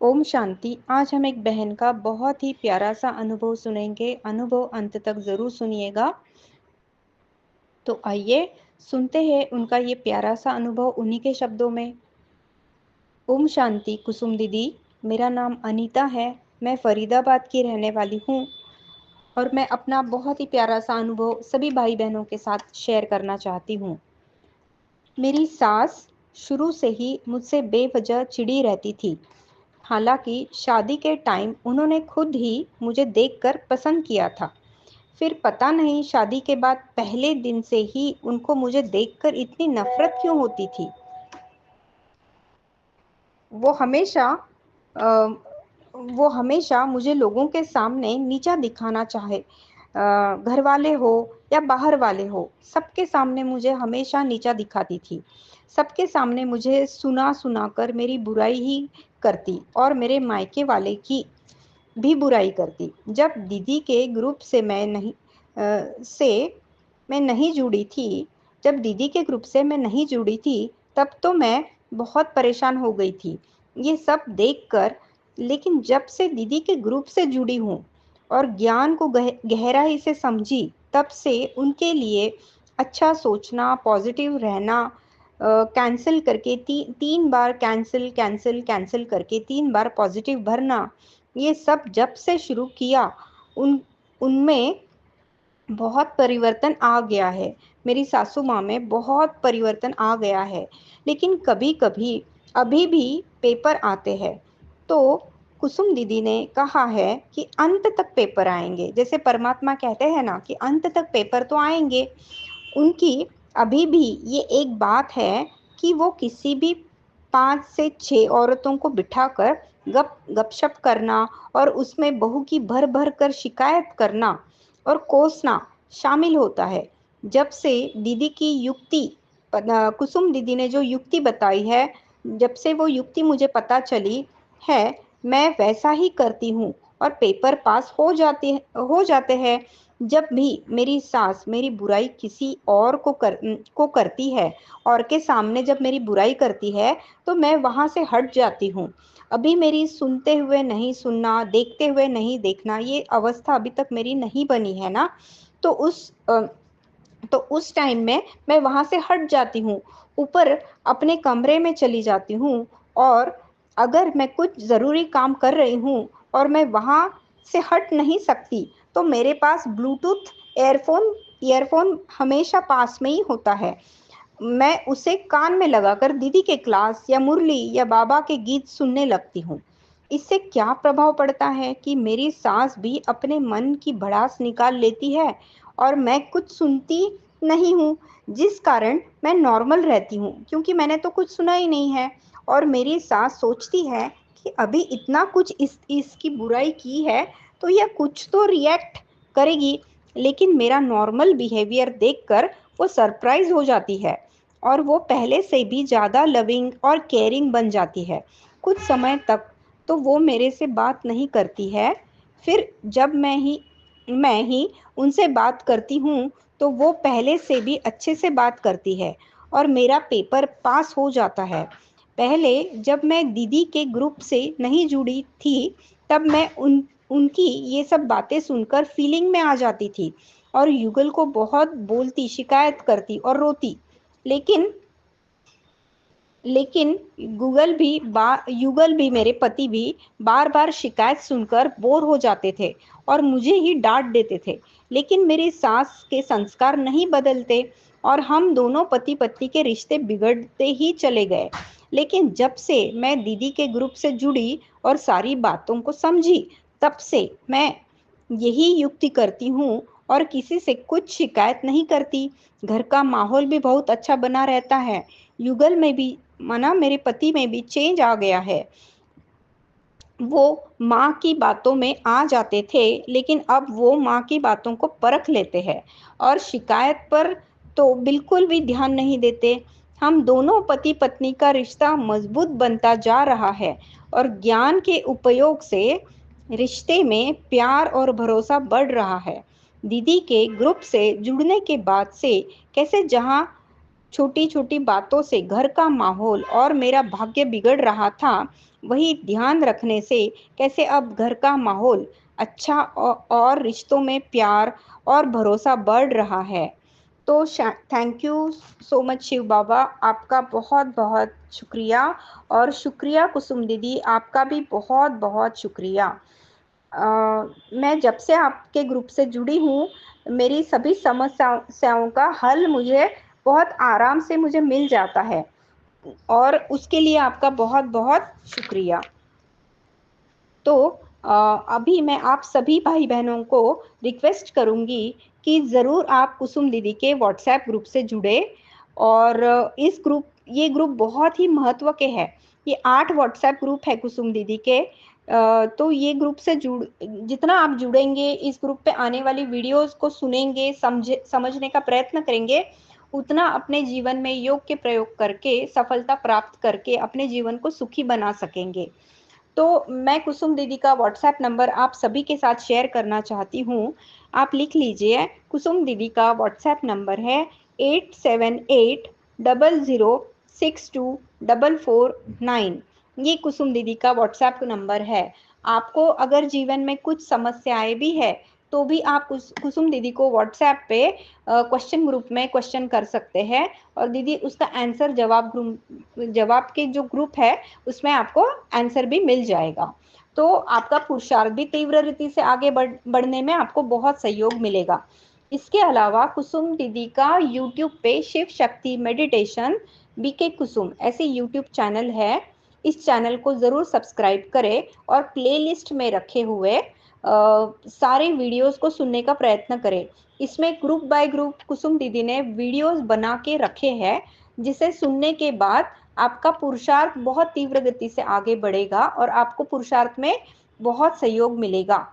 ओम शांति। आज हम एक बहन का बहुत ही प्यारा सा अनुभव सुनेंगे। अनुभव अंत तक जरूर सुनिएगा। तो आइए सुनते हैं उनका ये प्यारा सा अनुभव उन्हीं के शब्दों में। ओम शांति कुसुम दीदी, मेरा नाम अनीता है। मैं फरीदाबाद की रहने वाली हूँ और मैं अपना बहुत ही प्यारा सा अनुभव सभी भाई बहनों के साथ शेयर करना चाहती हूँ। मेरी सास शुरू से ही मुझसे बेवजह चिढ़ी रहती थी। हालांकि शादी के टाइम उन्होंने खुद ही मुझे देखकर पसंद किया था। फिर पता नहीं शादी के बाद पहले दिन से ही उनको मुझे देखकर इतनी नफरत क्यों होती थी। वो हमेशा अ, वो हमेशा मुझे लोगों के सामने नीचा दिखाना चाहे, घर वाले हो या बाहर वाले हो, सबके सामने मुझे हमेशा नीचा दिखाती थी। सबके सामने मुझे सुना सुना कर मेरी बुराई ही करती और मेरे मायके वाले की भी बुराई करती। जब दीदी के ग्रुप से मैं नहीं जुड़ी थी जब दीदी के ग्रुप से मैं नहीं जुड़ी थी, तब तो मैं बहुत परेशान हो गई थी ये सब देखकर। लेकिन जब से दीदी के ग्रुप से जुड़ी हूँ और ज्ञान को गहराई से समझी, तब से उनके लिए अच्छा सोचना, पॉजिटिव रहना, कैंसिल करके तीन बार कैंसिल कैंसिल कैंसिल करके 3 बार पॉजिटिव भरना, ये सब जब से शुरू किया उन उनमें बहुत परिवर्तन आ गया है। मेरी सासू माँ में बहुत परिवर्तन आ गया है। लेकिन कभी कभी अभी भी पेपर आते हैं तो कुसुम दीदी ने कहा है कि अंत तक पेपर आएंगे। जैसे परमात्मा कहते हैं ना कि अंत तक पेपर तो आएंगे। उनकी अभी भी ये एक बात है कि वो किसी भी 5 से 6 औरतों को बिठाकर गपशप करना और उसमें बहू की भर भर कर शिकायत करना और कोसना शामिल होता है। जब से दीदी की युक्ति, कुसुम दीदी ने जो युक्ति बताई है, जब से वो युक्ति मुझे पता चली है, मैं वैसा ही करती हूँ और पेपर पास हो जाते हैं। जब भी मेरी सास मेरी बुराई किसी और को करती है और के सामने जब मेरी बुराई करती है, तो मैं वहां से हट जाती हूँ। अभी मेरी सुनते हुए नहीं सुनना, देखते हुए नहीं देखना, ये अवस्था अभी तक मेरी नहीं बनी है ना। तो उस टाइम में मैं वहां से हट जाती हूँ, ऊपर अपने कमरे में चली जाती हूँ। और अगर मैं कुछ ज़रूरी काम कर रही हूँ और मैं वहां से हट नहीं सकती, तो मेरे पास ब्लूटूथ एयरफोन ईयरफोन हमेशा पास में ही होता है। मैं उसे कान में लगाकर दीदी के क्लास या मुरली या बाबा के गीत सुनने लगती हूँ। इससे क्या प्रभाव पड़ता है कि मेरी सास भी अपने मन की भड़ास निकाल लेती है और मैं कुछ सुनती नहीं हूँ, जिस कारण मैं नॉर्मल रहती हूँ क्योंकि मैंने तो कुछ सुना ही नहीं है। और मेरी सास सोचती है कि अभी इतना कुछ इसकी बुराई की है तो यह कुछ तो रिएक्ट करेगी। लेकिन मेरा नॉर्मल बिहेवियर देखकर वो सरप्राइज हो जाती है और वो पहले से भी ज़्यादा लविंग और केयरिंग बन जाती है। कुछ समय तक तो वो मेरे से बात नहीं करती है। फिर जब मैं ही उनसे बात करती हूँ, तो वो पहले से भी अच्छे से बात करती है और मेरा पेपर पास हो जाता है। पहले जब मैं दीदी के ग्रुप से नहीं जुड़ी थी, तब मैं उनकी ये सब बातें सुनकर फीलिंग में आ जाती थी और युगल को बहुत बोलती, शिकायत करती और रोती। लेकिन लेकिन युगल भी मेरे पति भी बार बार शिकायत सुनकर बोर हो जाते थे और मुझे ही डांट देते थे। लेकिन मेरी सास के संस्कार नहीं बदलते और हम दोनों पति पत्नी के रिश्ते बिगड़ते ही चले गए। लेकिन जब से मैं दीदी के ग्रुप से जुड़ी और सारी बातों को समझी, तब से मैं यही युक्ति करती हूँ और किसी से कुछ शिकायत नहीं करती। घर का माहौल भी बहुत अच्छा बना रहता है। युगल में भी माना मेरे पति में भी चेंज आ गया है। वो माँ की बातों में आ जाते थे, लेकिन अब वो माँ की बातों को परख लेते हैं और शिकायत पर तो बिल्कुल भी ध्यान नहीं देते। हम दोनों पति पत्नी का रिश्ता मजबूत बनता जा रहा है और ज्ञान के उपयोग से रिश्ते में प्यार और भरोसा बढ़ रहा है। दीदी के ग्रुप से जुड़ने के बाद से कैसे जहाँ छोटी छोटी बातों से घर का माहौल और मेरा भाग्य बिगड़ रहा था, वही ध्यान रखने से कैसे अब घर का माहौल अच्छा और रिश्तों में प्यार और भरोसा बढ़ रहा है। तो thank you so much Shiv Baba, आपका बहुत बहुत शुक्रिया। और शुक्रिया कुसुम दीदी, आपका भी बहुत बहुत शुक्रिया। मैं जब से आपके ग्रुप से जुड़ी हूँ, मेरी सभी समस्याओं का हल मुझे बहुत आराम से मुझे मिल जाता है, और उसके लिए आपका बहुत बहुत शुक्रिया। तो अभी मैं आप सभी भाई बहनों को रिक्वेस्ट करूंगी कि ज़रूर आप कुसुम दीदी के व्हाट्सएप ग्रुप से जुड़े। और ये ग्रुप बहुत ही महत्व के है। ये 8 व्हाट्सएप ग्रुप है कुसुम दीदी के। तो ये ग्रुप से जितना आप जुड़ेंगे, इस ग्रुप पे आने वाली वीडियोस को सुनेंगे, समझने का प्रयत्न करेंगे, उतना अपने जीवन में योग के प्रयोग करके सफलता प्राप्त करके अपने जीवन को सुखी बना सकेंगे। तो मैं कुसुम दीदी का व्हाट्सएप नंबर आप सभी के साथ शेयर करना चाहती हूँ। आप लिख लीजिए, कुसुम दीदी का व्हाट्सएप नंबर है 8780062449। ये कुसुम दीदी का व्हाट्सएप नंबर है। आपको अगर जीवन में कुछ समस्याएं भी है तो भी आप कुसुम दीदी को व्हाट्सएप पे क्वेश्चन ग्रुप में क्वेश्चन कर सकते हैं, और दीदी उसका आंसर जवाब के जो ग्रुप है उसमें आपको आंसर भी मिल जाएगा। तो आपका पुरुषार्थ भी तीव्र रीति से आगे बढ़ने में आपको बहुत सहयोग मिलेगा। इसके अलावा कुसुम दीदी का यूट्यूब पे शिव शक्ति मेडिटेशन बीके कुसुम ऐसे यूट्यूब चैनल है। इस चैनल को जरूर सब्सक्राइब करें और प्लेलिस्ट में रखे हुए सारे वीडियोस को सुनने का प्रयत्न करें। इसमें ग्रुप बाय ग्रुप कुसुम दीदी ने वीडियोस बना के रखे हैं, जिसे सुनने के बाद आपका पुरुषार्थ बहुत तीव्र गति से आगे बढ़ेगा और आपको पुरुषार्थ में बहुत सहयोग मिलेगा।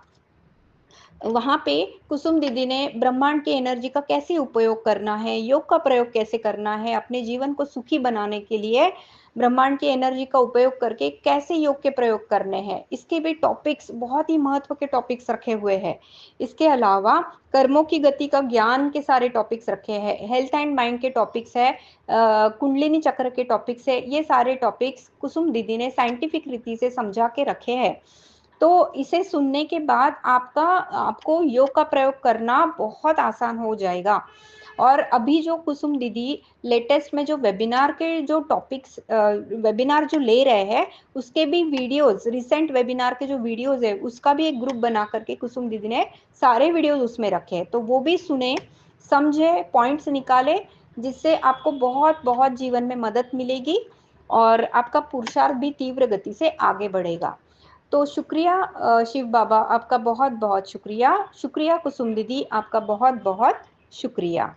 वहाँ पे कुसुम दीदी ने ब्रह्मांड की एनर्जी का कैसे उपयोग करना है, योग का प्रयोग कैसे करना है, अपने जीवन को सुखी बनाने के लिए ब्रह्मांड की एनर्जी का उपयोग करके कैसे योग के प्रयोग करने हैं, इसके भी टॉपिक्स, बहुत ही महत्व के टॉपिक्स रखे हुए हैं। इसके अलावा कर्मों की गति का ज्ञान के सारे टॉपिक्स रखे हैं, हेल्थ एंड माइंड के टॉपिक्स है, कुंडलिनी चक्र के टॉपिक्स है। ये सारे टॉपिक्स कुसुम दीदी ने साइंटिफिक रीति से समझा के रखे हैं। तो इसे सुनने के बाद आपको योग का प्रयोग करना बहुत आसान हो जाएगा। और अभी जो कुसुम दीदी लेटेस्ट में जो वेबिनार जो ले रहे हैं, उसके भी वीडियोस, रिसेंट वेबिनार के जो वीडियोस है उसका भी एक ग्रुप बना करके कुसुम दीदी ने सारे वीडियोस उसमें रखे हैं। तो वो भी सुने, समझे, पॉइंट्स निकाले, जिससे आपको बहुत बहुत जीवन में मदद मिलेगी और आपका पुरुषार्थ भी तीव्र गति से आगे बढ़ेगा। तो शुक्रिया शिव बाबा, आपका बहुत बहुत शुक्रिया। शुक्रिया कुसुम दीदी, आपका बहुत बहुत शुक्रिया।